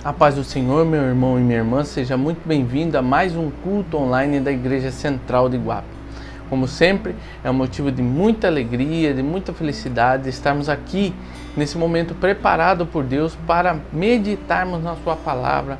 A paz do Senhor, meu irmão e minha irmã, seja muito bem-vindo a mais um culto online da Igreja Central de Iguape. Como sempre, é um motivo de muita alegria, de muita felicidade estarmos aqui nesse momento preparado por Deus para meditarmos na Sua Palavra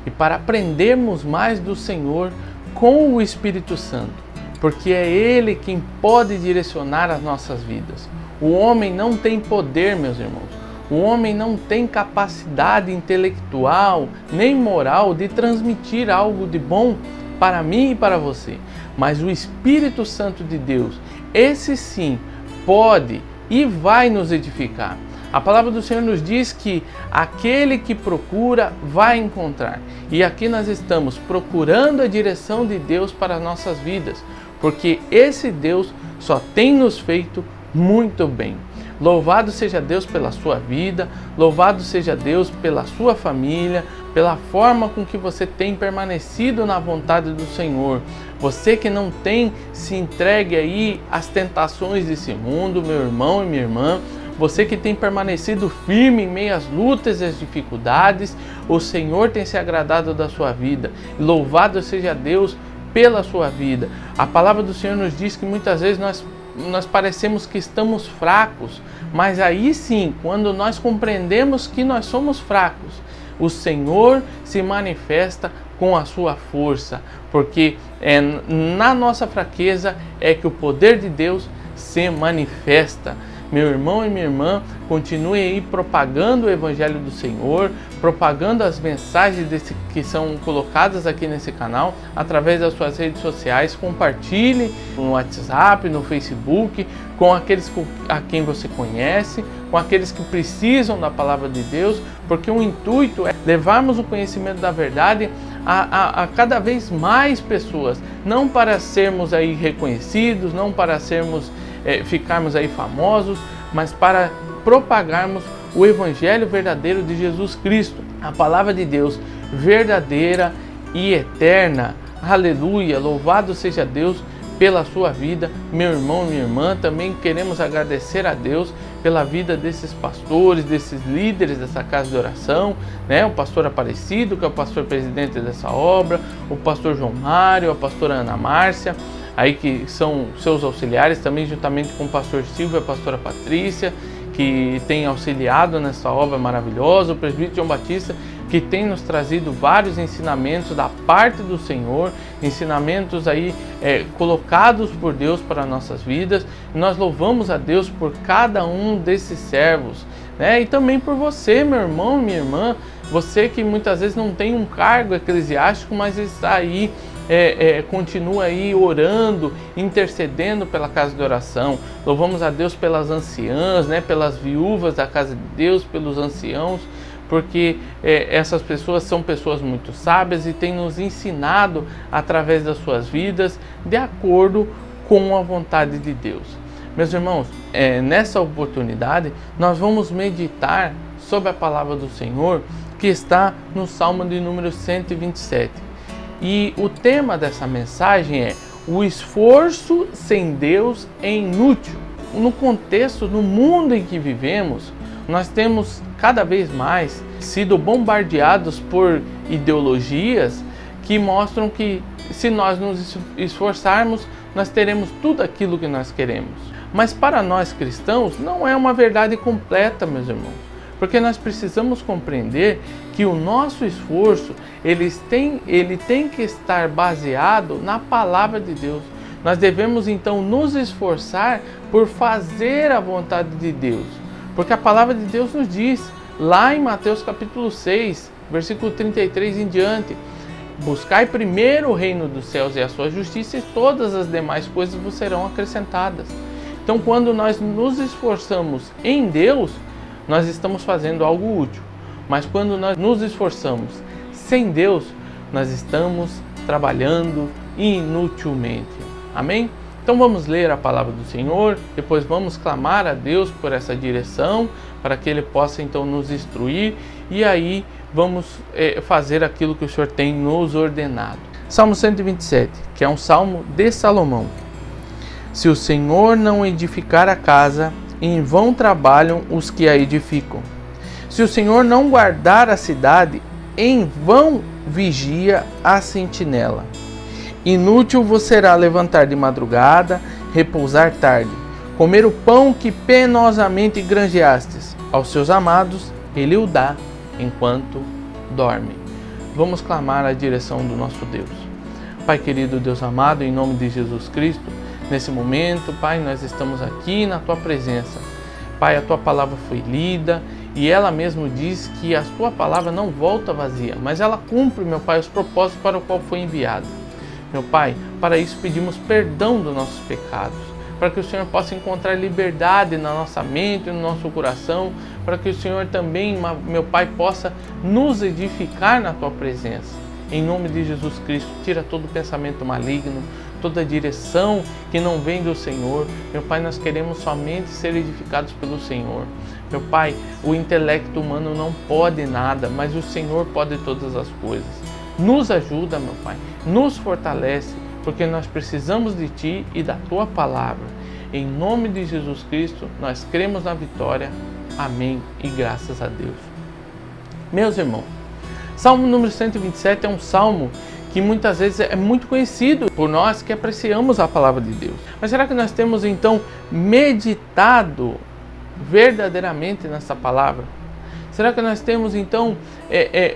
e para aprendermos mais do Senhor com o Espírito Santo, porque é Ele quem pode direcionar as nossas vidas. O homem não tem poder, meus irmãos. O homem não tem capacidade intelectual nem moral de transmitir algo de bom para mim e para você. Mas o Espírito Santo de Deus, esse sim, pode e vai nos edificar. A palavra do Senhor nos diz que aquele que procura vai encontrar. E aqui nós estamos procurando a direção de Deus para as nossas vidas, porque esse Deus só tem nos feito muito bem. Louvado seja Deus pela sua vida, louvado seja Deus pela sua família, pela forma com que você tem permanecido na vontade do Senhor. Você que não tem se entregue aí às tentações desse mundo, meu irmão e minha irmã, você que tem permanecido firme em meio às lutas e às dificuldades, o Senhor tem se agradado da sua vida. Louvado seja Deus pela sua vida. A palavra do Senhor nos diz que muitas vezes nós parecemos que estamos fracos, mas aí sim, quando nós compreendemos que nós somos fracos, o Senhor se manifesta com a sua força, porque na nossa fraqueza é que o poder de Deus se manifesta. Meu irmão e minha irmã, continue aí propagando o Evangelho do Senhor, propagando as mensagens que são colocadas aqui nesse canal, através das suas redes sociais. Compartilhe no WhatsApp, no Facebook, com aqueles a quem você conhece, com aqueles que precisam da palavra de Deus, porque o intuito é levarmos o conhecimento da verdade a cada vez mais pessoas, não para sermos aí reconhecidos, não para ficarmos aí famosos, mas para propagarmos o Evangelho verdadeiro de Jesus Cristo, a palavra de Deus verdadeira e eterna. Aleluia, louvado seja Deus pela sua vida, meu irmão e minha irmã. Também queremos agradecer a Deus pela vida desses pastores, desses líderes dessa casa de oração, né? O pastor Aparecido, que é o pastor presidente dessa obra, o pastor João Mário, a pastora Ana Márcia, aí que são seus auxiliares, também juntamente com o pastor Silvio e a pastora Patrícia, que tem auxiliado nessa obra maravilhosa, o presbítero João Batista, que tem nos trazido vários ensinamentos da parte do Senhor, ensinamentos aí colocados por Deus para nossas vidas. E nós louvamos a Deus por cada um desses servos, né? E também por você, meu irmão e minha irmã, você que muitas vezes não tem um cargo eclesiástico, mas está aí, continua aí orando, intercedendo pela casa de oração. Louvamos a Deus pelas anciãs, né, pelas viúvas da casa de Deus, pelos anciãos, porque essas pessoas são pessoas muito sábias e têm nos ensinado através das suas vidas de acordo com a vontade de Deus. Meus irmãos, nessa oportunidade nós vamos meditar sobre a palavra do Senhor que está no Salmo de número 127. E o tema dessa mensagem é: o esforço sem Deus é inútil. No contexto, no mundo em que vivemos, nós temos cada vez mais sido bombardeados por ideologias que mostram que se nós nos esforçarmos, nós teremos tudo aquilo que nós queremos. Mas para nós cristãos não é uma verdade completa, meus irmãos. Porque nós precisamos compreender que o nosso esforço ele tem que estar baseado na palavra de Deus. Nós devemos então nos esforçar por fazer a vontade de Deus. Porque a palavra de Deus nos diz, lá em Mateus capítulo 6, versículo 33 em diante: buscai primeiro o reino dos céus e a sua justiça, e todas as demais coisas vos serão acrescentadas. Então, quando nós nos esforçamos em Deus, nós estamos fazendo algo útil. Mas quando nós nos esforçamos sem Deus, nós estamos trabalhando inutilmente. Amém? Então vamos ler a palavra do Senhor, depois vamos clamar a Deus por essa direção, para que Ele possa então nos instruir, e aí vamos fazer aquilo que o Senhor tem nos ordenado. Salmo 127, que é um salmo de Salomão. Se o Senhor não edificar a casa, em vão trabalham os que a edificam. Se o Senhor não guardar a cidade, em vão vigia a sentinela. Inútil vos será levantar de madrugada, repousar tarde, comer o pão que penosamente granjeastes. Aos seus amados ele o dá enquanto dormem. Vamos clamar a direção do nosso Deus. Pai querido, Deus amado, em nome de Jesus Cristo, nesse momento, Pai, nós estamos aqui na Tua presença. Pai, a Tua palavra foi lida e ela mesmo diz que a Tua palavra não volta vazia, mas ela cumpre, meu Pai, os propósitos para o qual foi enviada. Meu Pai, para isso pedimos perdão dos nossos pecados, para que o Senhor possa encontrar liberdade na nossa mente, no nosso coração, para que o Senhor também, meu Pai, possa nos edificar na Tua presença. Em nome de Jesus Cristo, tira todo pensamento maligno, toda direção que não vem do Senhor. Meu Pai, nós queremos somente ser edificados pelo Senhor. Meu Pai, o intelecto humano não pode nada, mas o Senhor pode todas as coisas. Nos ajuda, meu Pai, nos fortalece, porque nós precisamos de Ti e da Tua palavra. Em nome de Jesus Cristo, nós cremos na vitória. Amém e graças a Deus. Meus irmãos, Salmo número 127 é um salmo que muitas vezes é muito conhecido por nós que apreciamos a palavra de Deus. Mas será que nós temos então meditado verdadeiramente nessa palavra? Será que nós temos então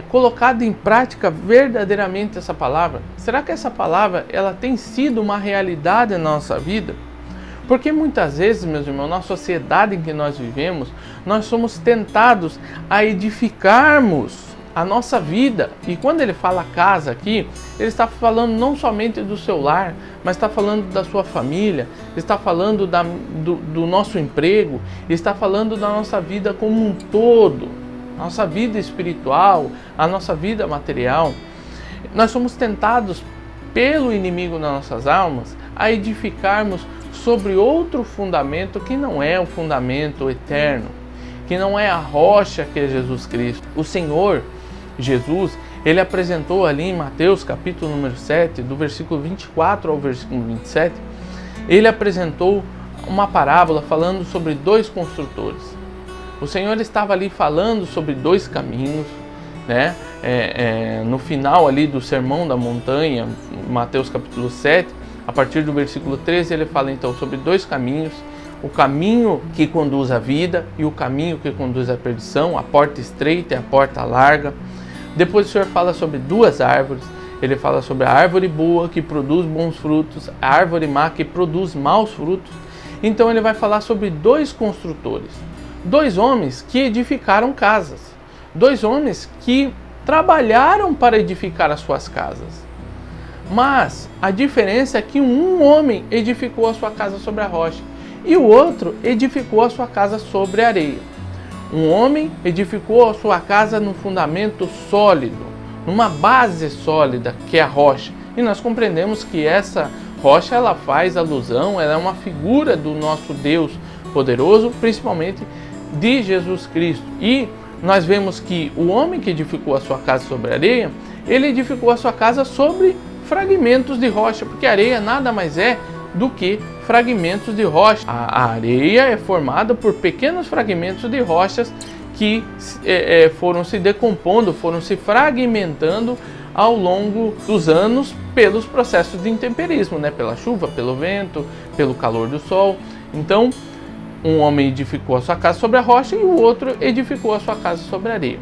colocado em prática verdadeiramente essa palavra? Será que essa palavra ela tem sido uma realidade na nossa vida? Porque muitas vezes, meus irmãos, na sociedade em que nós vivemos, nós somos tentados a edificarmos a nossa vida. E quando ele fala casa aqui, ele está falando não somente do seu lar, mas está falando da sua família, está falando do nosso emprego, está falando da nossa vida como um todo, nossa vida espiritual, a nossa vida material. Nós somos tentados pelo inimigo das nossas almas a edificarmos sobre outro fundamento que não é o fundamento eterno, que não é a rocha que é Jesus Cristo. O Senhor Jesus, ele apresentou ali em Mateus capítulo número 7, do versículo 24 ao versículo 27, ele apresentou uma parábola falando sobre dois construtores. O Senhor estava ali falando sobre dois caminhos, né? No final ali do Sermão da Montanha, Mateus capítulo 7, a partir do versículo 13, ele fala então sobre dois caminhos, o caminho que conduz à vida e o caminho que conduz à perdição, a porta estreita e a porta larga. Depois o Senhor fala sobre duas árvores, ele fala sobre a árvore boa que produz bons frutos, a árvore má que produz maus frutos. Então ele vai falar sobre dois construtores, dois homens que edificaram casas, dois homens que trabalharam para edificar as suas casas. Mas a diferença é que um homem edificou a sua casa sobre a rocha e o outro edificou a sua casa sobre a areia. Um homem edificou a sua casa num fundamento sólido, numa base sólida que é a rocha. E nós compreendemos que essa rocha ela faz alusão, ela é uma figura do nosso Deus poderoso, principalmente de Jesus Cristo. E nós vemos que o homem que edificou a sua casa sobre a areia, ele edificou a sua casa sobre fragmentos de rocha, porque a areia nada mais é do que fragmentos de rocha. A areia é formada por pequenos fragmentos de rochas que foram se decompondo, foram se fragmentando ao longo dos anos pelos processos de intemperismo, né? Pela chuva, pelo vento, pelo calor do sol. Então, um homem edificou a sua casa sobre a rocha e o outro edificou a sua casa sobre a areia.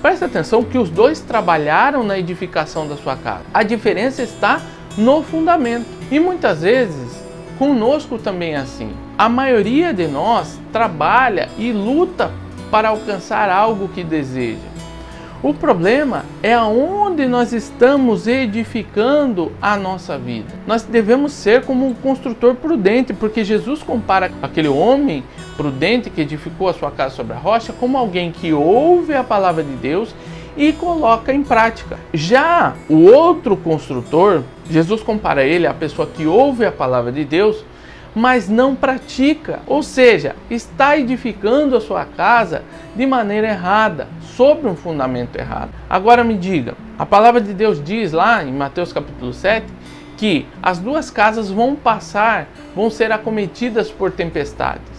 Preste atenção que os dois trabalharam na edificação da sua casa. A diferença está no fundamento. E muitas vezes, conosco também é assim. A maioria de nós trabalha e luta para alcançar algo que deseja. O problema é aonde nós estamos edificando a nossa vida. Nós devemos ser como um construtor prudente, porque Jesus compara aquele homem prudente que edificou a sua casa sobre a rocha como alguém que ouve a palavra de Deus e coloca em prática. Já o outro construtor, Jesus compara ele à pessoa que ouve a palavra de Deus, mas não pratica, ou seja, está edificando a sua casa de maneira errada, sobre um fundamento errado. Agora me diga, a palavra de Deus diz lá em Mateus capítulo 7 que as duas casas vão ser acometidas por tempestades.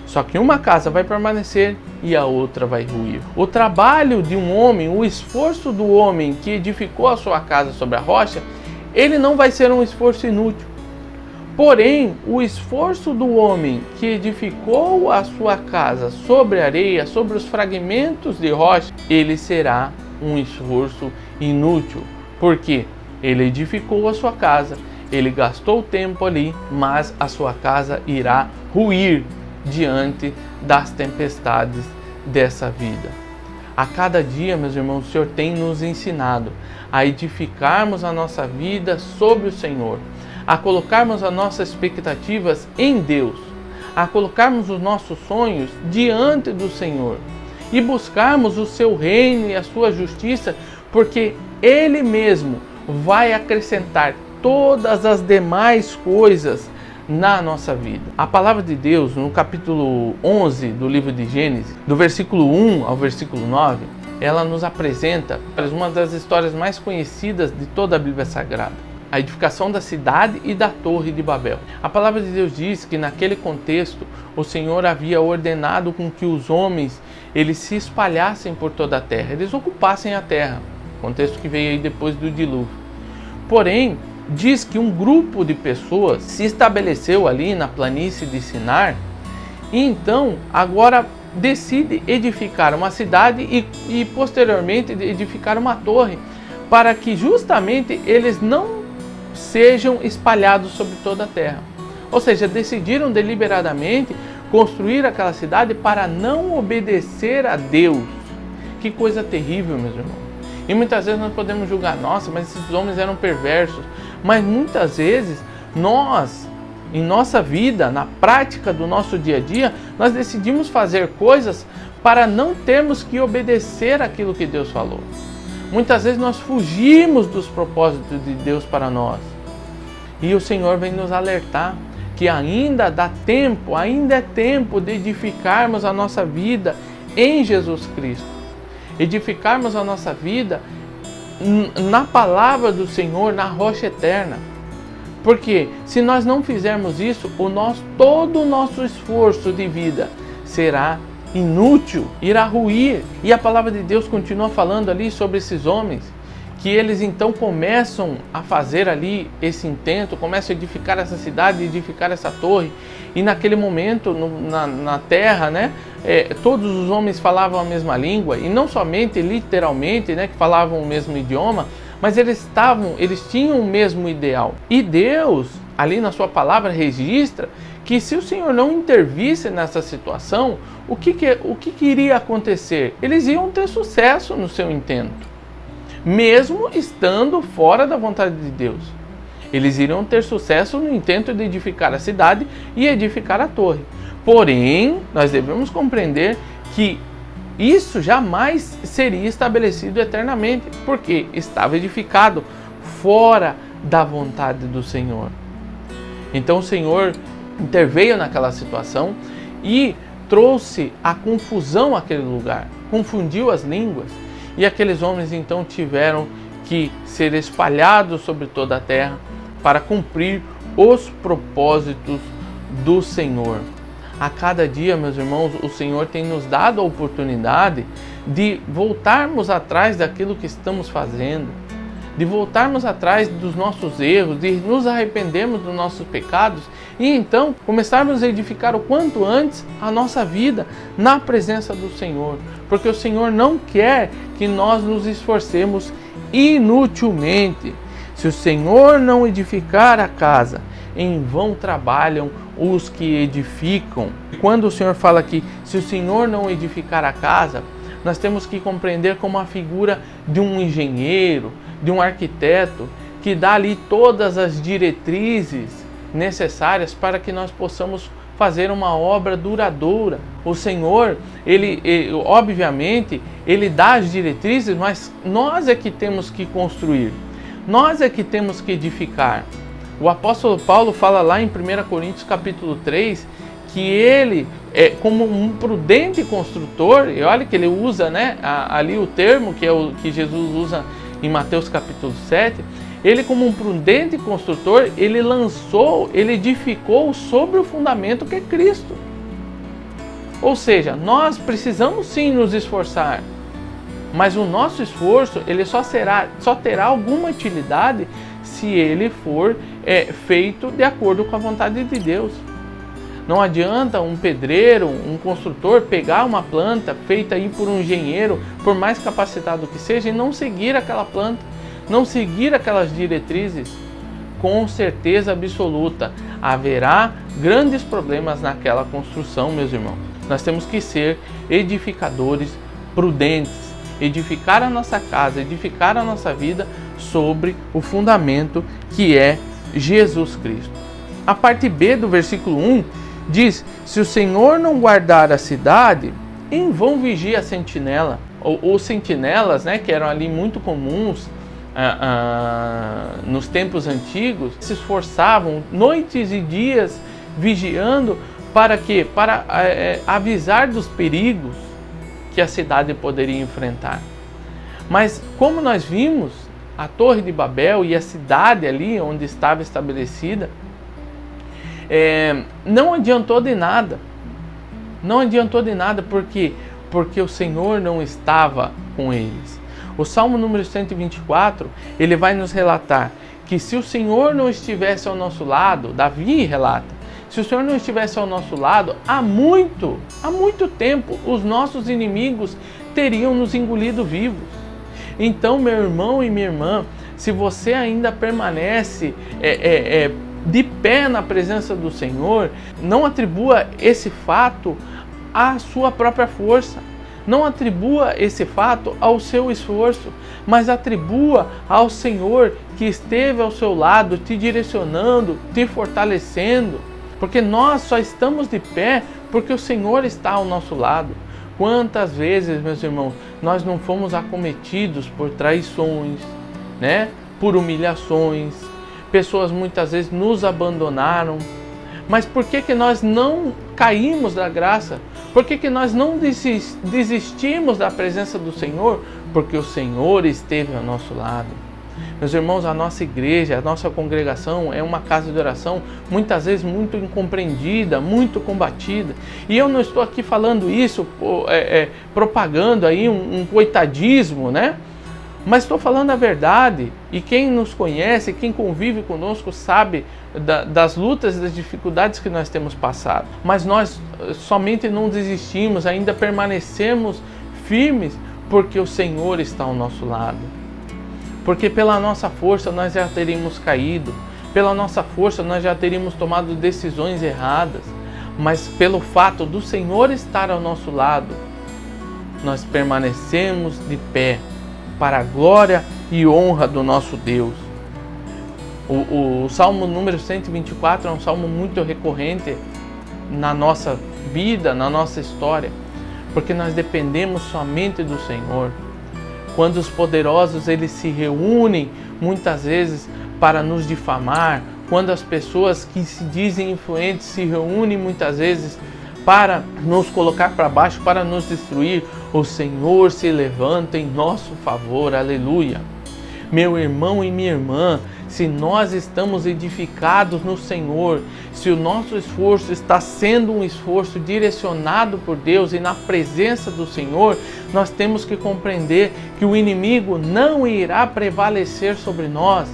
Só que uma casa vai permanecer e a outra vai ruir. O trabalho de um homem, o esforço do homem que edificou a sua casa sobre a rocha, ele não vai ser um esforço inútil. Porém, o esforço do homem que edificou a sua casa sobre a areia, sobre os fragmentos de rocha, ele será um esforço inútil. Porque ele edificou a sua casa, ele gastou tempo ali, mas a sua casa irá ruir diante das tempestades dessa vida. A cada dia, meus irmãos, o Senhor tem nos ensinado a edificarmos a nossa vida sobre o Senhor, a colocarmos as nossas expectativas em Deus, a colocarmos os nossos sonhos diante do Senhor e buscarmos o seu reino e a sua justiça, porque Ele mesmo vai acrescentar todas as demais coisas na nossa vida. A palavra de Deus, no capítulo 11 do livro de Gênesis, do versículo 1 ao versículo 9, ela nos apresenta uma das histórias mais conhecidas de toda a Bíblia Sagrada: a edificação da cidade e da torre de Babel. A palavra de Deus diz que naquele contexto o Senhor havia ordenado com que os homens eles se espalhassem por toda a terra, eles ocupassem a terra, contexto que veio aí depois do dilúvio. Porém, diz que um grupo de pessoas se estabeleceu ali na planície de Sinar e então agora decide edificar uma cidade e posteriormente edificar uma torre, para que justamente eles não sejam espalhados sobre toda a terra. Ou seja, decidiram deliberadamente construir aquela cidade para não obedecer a Deus. Que coisa terrível, meus irmãos. E muitas vezes nós podemos julgar, nossa, mas esses homens eram perversos. Mas muitas vezes nós, em nossa vida, na prática do nosso dia a dia, nós decidimos fazer coisas para não termos que obedecer aquilo que Deus falou. Muitas vezes nós fugimos dos propósitos de Deus para nós. E o Senhor vem nos alertar que ainda dá tempo, ainda é tempo de edificarmos a nossa vida em Jesus Cristo. Edificarmos a nossa vida na palavra do Senhor, na rocha eterna. Porque se nós não fizermos isso, todo o nosso esforço de vida será inútil, irá ruir. E a palavra de Deus continua falando ali sobre esses homens, que eles então começam a fazer ali esse intento, começam a edificar essa cidade, edificar essa torre. E naquele momento, na terra, né, todos os homens falavam a mesma língua, e não somente literalmente, né, que falavam o mesmo idioma, mas eles tinham o mesmo ideal. E Deus, ali na sua palavra, registra que se o Senhor não intervisse nessa situação, o que iria acontecer? Eles iam ter sucesso no seu intento, mesmo estando fora da vontade de Deus. Eles iriam ter sucesso no intento de edificar a cidade e edificar a torre. Porém, nós devemos compreender que isso jamais seria estabelecido eternamente, porque estava edificado fora da vontade do Senhor. Então o Senhor interveio naquela situação e trouxe a confusão àquele lugar, confundiu as línguas, e aqueles homens então tiveram que ser espalhados sobre toda a terra para cumprir os propósitos do Senhor. A cada dia, meus irmãos, o Senhor tem nos dado a oportunidade de voltarmos atrás daquilo que estamos fazendo, de voltarmos atrás dos nossos erros, de nos arrependermos dos nossos pecados e então começarmos a edificar o quanto antes a nossa vida na presença do Senhor, porque o Senhor não quer que nós nos esforcemos inutilmente. Se o Senhor não edificar a casa, em vão trabalham os que edificam. Quando o Senhor fala que se o Senhor não edificar a casa, nós temos que compreender como a figura de um engenheiro, de um arquiteto, que dá ali todas as diretrizes necessárias para que nós possamos fazer uma obra duradoura. O Senhor, obviamente, Ele dá as diretrizes, mas nós é que temos que construir, nós é que temos que edificar. O apóstolo Paulo fala lá em 1 Coríntios capítulo 3, que ele, como um prudente construtor, e olha que ele usa, né, ali o termo que é o que Jesus usa em Mateus capítulo 7, ele como um prudente construtor, ele edificou sobre o fundamento que é Cristo. Ou seja, nós precisamos sim nos esforçar, mas o nosso esforço ele só terá alguma utilidade se ele for feito de acordo com a vontade de Deus. Não adianta um pedreiro, um construtor pegar uma planta feita aí por um engenheiro, por mais capacitado que seja, e não seguir aquela planta, não seguir aquelas diretrizes. Com certeza absoluta, haverá grandes problemas naquela construção, meus irmãos. Nós temos que ser edificadores prudentes, edificar a nossa casa, edificar a nossa vida sobre o fundamento que é Jesus Cristo. A parte B do versículo 1 diz: se o Senhor não guardar a cidade, em vão vigia a sentinela. Ou sentinelas, né, que eram ali muito comuns nos tempos antigos, se esforçavam noites e dias vigiando para quê? Para avisar dos perigos que a cidade poderia enfrentar. Mas como nós vimos, a Torre de Babel e a cidade ali onde estava estabelecida, não adiantou de nada. Não adiantou de nada porque o Senhor não estava com eles. O Salmo número 124, ele vai nos relatar que se o Senhor não estivesse ao nosso lado, Davi relata, se o Senhor não estivesse ao nosso lado, há muito tempo os nossos inimigos teriam nos engolido vivos. Então, meu irmão e minha irmã, se você ainda permanece de pé na presença do Senhor, não atribua esse fato à sua própria força. Não atribua esse fato ao seu esforço, mas atribua ao Senhor que esteve ao seu lado, te direcionando, te fortalecendo. Porque nós só estamos de pé porque o Senhor está ao nosso lado. Quantas vezes, meus irmãos, nós não fomos acometidos por traições, né? Por humilhações. Pessoas muitas vezes nos abandonaram. Mas por que nós não caímos da graça? Por que nós não desistimos da presença do Senhor? Porque o Senhor esteve ao nosso lado. Meus irmãos, a nossa igreja, a nossa congregação é uma casa de oração muitas vezes muito incompreendida, muito combatida. E eu não estou aqui falando isso, propagando aí um coitadismo, né? Mas estou falando a verdade, e quem nos conhece, quem convive conosco sabe das lutas e das dificuldades que nós temos passado. Mas nós somente não desistimos, ainda permanecemos firmes porque o Senhor está ao nosso lado. Porque pela nossa força nós já teríamos caído, pela nossa força nós já teríamos tomado decisões erradas, mas pelo fato do Senhor estar ao nosso lado, nós permanecemos de pé, para a glória e honra do nosso Deus. O Salmo número 124 é um salmo muito recorrente na nossa vida, na nossa história, porque nós dependemos somente do Senhor. Quando os poderosos eles se reúnem muitas vezes para nos difamar, quando as pessoas que se dizem influentes se reúnem muitas vezes para nos colocar para baixo, para nos destruir, o Senhor se levanta em nosso favor, aleluia. Meu irmão e minha irmã, se nós estamos edificados no Senhor, se o nosso esforço está sendo um esforço direcionado por Deus e na presença do Senhor, nós temos que compreender que o inimigo não irá prevalecer sobre nós.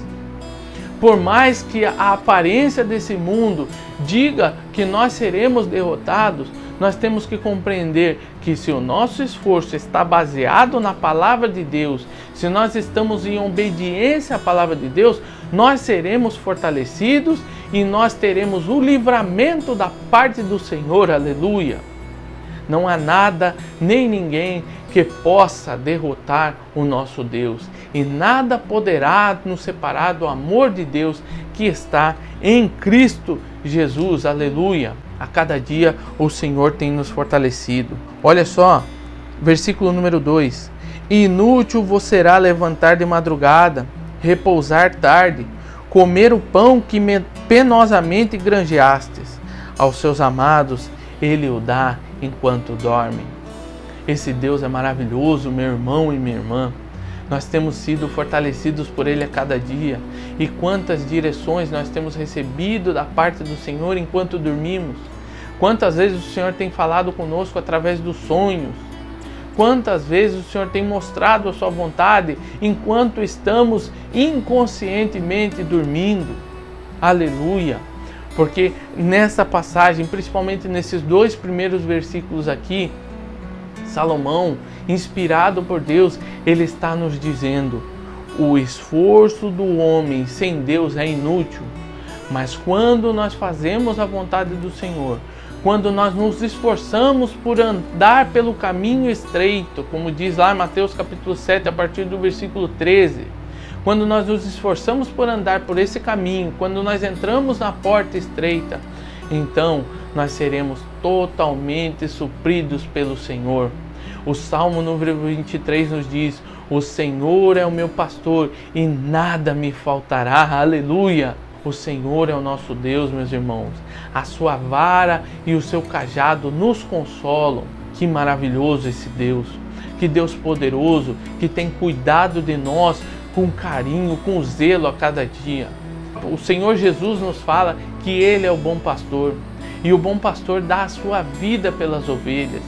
Por mais que a aparência desse mundo diga que nós seremos derrotados, nós temos que compreender que se o nosso esforço está baseado na palavra de Deus, se nós estamos em obediência à palavra de Deus, nós seremos fortalecidos e nós teremos o livramento da parte do Senhor, aleluia. Não há nada nem ninguém que possa derrotar o nosso Deus, e nada poderá nos separar do amor de Deus que está em Cristo Jesus, aleluia. A cada dia o Senhor tem nos fortalecido. Olha só, versículo número 2. Inútil vos será levantar de madrugada, repousar tarde, comer o pão que penosamente granjeastes. Aos seus amados ele o dá enquanto dormem. Esse Deus é maravilhoso, meu irmão e minha irmã. Nós temos sido fortalecidos por Ele a cada dia. E quantas direções nós temos recebido da parte do Senhor enquanto dormimos. Quantas vezes o Senhor tem falado conosco através dos sonhos? Quantas vezes o Senhor tem mostrado a sua vontade enquanto estamos inconscientemente dormindo? Aleluia! Porque nessa passagem, principalmente nesses 2 primeiros versículos aqui, Salomão, inspirado por Deus, ele está nos dizendo: o esforço do homem sem Deus é inútil, mas quando nós fazemos a vontade do Senhor, quando nós nos esforçamos por andar pelo caminho estreito, como diz lá em Mateus capítulo 7, a partir do versículo 13, quando nós nos esforçamos por andar por esse caminho, quando nós entramos na porta estreita, então nós seremos totalmente supridos pelo Senhor. O Salmo número 23 nos diz: o Senhor é o meu pastor e nada me faltará. Aleluia! O Senhor é o nosso Deus, meus irmãos. A sua vara e o seu cajado nos consolam. Que maravilhoso esse Deus. Que Deus poderoso, que tem cuidado de nós com carinho, com zelo a cada dia. O Senhor Jesus nos fala que Ele é o bom pastor. E o bom pastor dá a sua vida pelas ovelhas.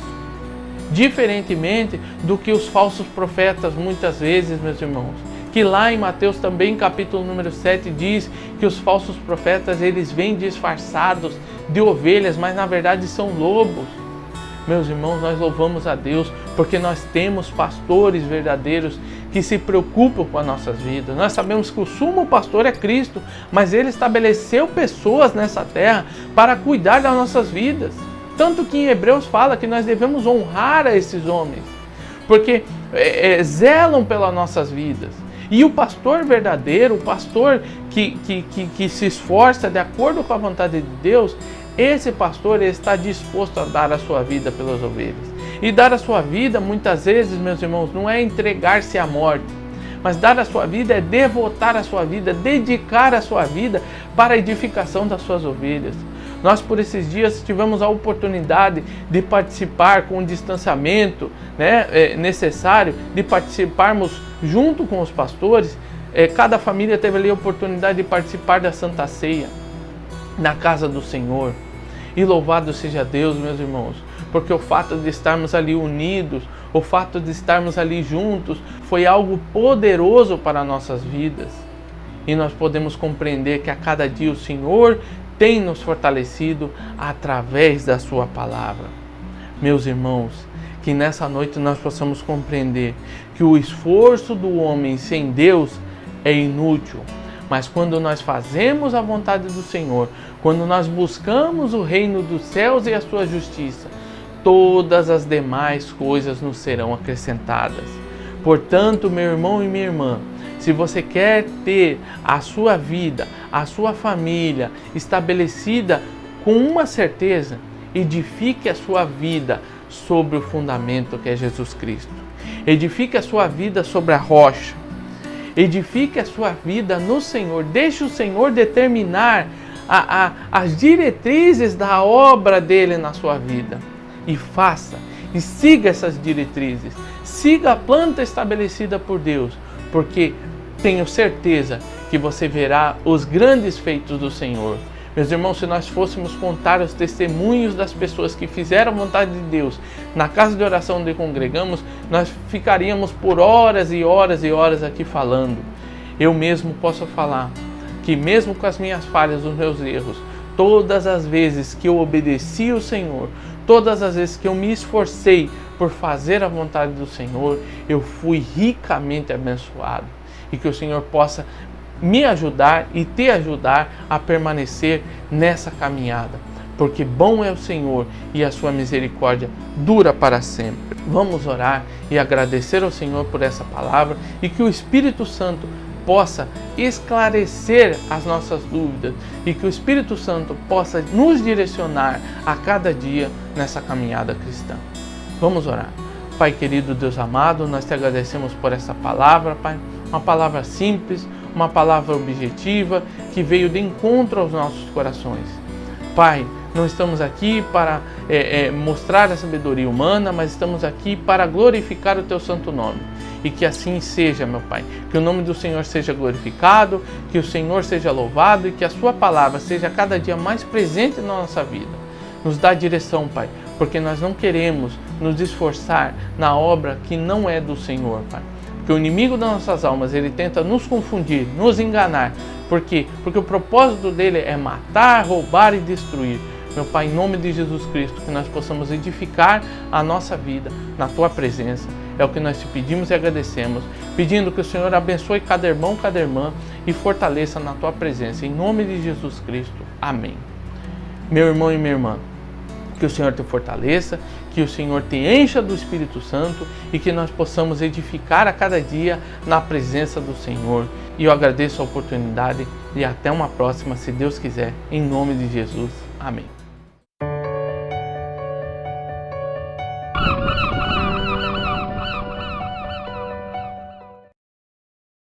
Diferentemente do que os falsos profetas muitas vezes, meus irmãos, que lá em Mateus também, capítulo número 7, diz que os falsos profetas, eles vêm disfarçados de ovelhas, mas na verdade são lobos. Meus irmãos, nós louvamos a Deus porque nós temos pastores verdadeiros que se preocupam com as nossas vidas. Nós sabemos que o sumo pastor é Cristo, mas Ele estabeleceu pessoas nessa terra para cuidar das nossas vidas. Tanto que em Hebreus fala que nós devemos honrar a esses homens, porque zelam pelas nossas vidas. E o pastor verdadeiro, o pastor que se esforça de acordo com a vontade de Deus, esse pastor está disposto a dar a sua vida pelas ovelhas. E dar a sua vida, muitas vezes, meus irmãos, não é entregar-se à morte, mas dar a sua vida é devotar a sua vida, dedicar a sua vida para a edificação das suas ovelhas. Nós, por esses dias, tivemos a oportunidade de participar com o distanciamento necessário, de participarmos junto com os pastores. Cada família teve ali a oportunidade de participar da Santa Ceia na casa do Senhor. E louvado seja Deus, meus irmãos, porque o fato de estarmos ali unidos, o fato de estarmos ali juntos, foi algo poderoso para nossas vidas. E nós podemos compreender que a cada dia o Senhor tem nos fortalecido através da sua palavra. Meus irmãos, que nessa noite nós possamos compreender que o esforço do homem sem Deus é inútil, mas quando nós fazemos a vontade do Senhor, quando nós buscamos o reino dos céus e a sua justiça, todas as demais coisas nos serão acrescentadas. Portanto, meu irmão e minha irmã, se você quer ter a sua vida, a sua família estabelecida com uma certeza, edifique a sua vida sobre o fundamento que é Jesus Cristo. Edifique a sua vida sobre a rocha. Edifique a sua vida no Senhor. Deixe o Senhor determinar as diretrizes da obra dele na sua vida. E faça, e siga essas diretrizes. Siga a planta estabelecida por Deus, porque tenho certeza que você verá os grandes feitos do Senhor. Meus irmãos, se nós fôssemos contar os testemunhos das pessoas que fizeram a vontade de Deus na casa de oração onde congregamos, nós ficaríamos por horas e horas e horas aqui falando. Eu mesmo posso falar que mesmo com as minhas falhas, os meus erros, todas as vezes que eu obedeci ao Senhor, todas as vezes que eu me esforcei por fazer a vontade do Senhor, eu fui ricamente abençoado. E que o Senhor possa me ajudar e te ajudar a permanecer nessa caminhada. Porque bom é o Senhor e a sua misericórdia dura para sempre. Vamos orar e agradecer ao Senhor por essa palavra e que o Espírito Santo possa esclarecer as nossas dúvidas e que o Espírito Santo possa nos direcionar a cada dia nessa caminhada cristã. Vamos orar. Pai querido, Deus amado, nós te agradecemos por essa palavra, Pai. Uma palavra simples, uma palavra objetiva que veio de encontro aos nossos corações. Pai, não estamos aqui para mostrar a sabedoria humana, mas estamos aqui para glorificar o Teu santo nome. E que assim seja, meu Pai. Que o nome do Senhor seja glorificado, que o Senhor seja louvado e que a Sua palavra seja cada dia mais presente na nossa vida. Nos dá direção, Pai, porque nós não queremos nos esforçar na obra que não é do Senhor, Pai. Que o inimigo das nossas almas, ele tenta nos confundir, nos enganar. Por quê? Porque o propósito dele é matar, roubar e destruir. Meu Pai, em nome de Jesus Cristo, que nós possamos edificar a nossa vida na Tua presença. É o que nós te pedimos e agradecemos, pedindo que o Senhor abençoe cada irmão, cada irmã e fortaleça na Tua presença. Em nome de Jesus Cristo. Amém. Meu irmão e minha irmã, que o Senhor te fortaleça, que o Senhor te encha do Espírito Santo e que nós possamos edificar a cada dia na presença do Senhor. E eu agradeço a oportunidade e até uma próxima, se Deus quiser, em nome de Jesus. Amém.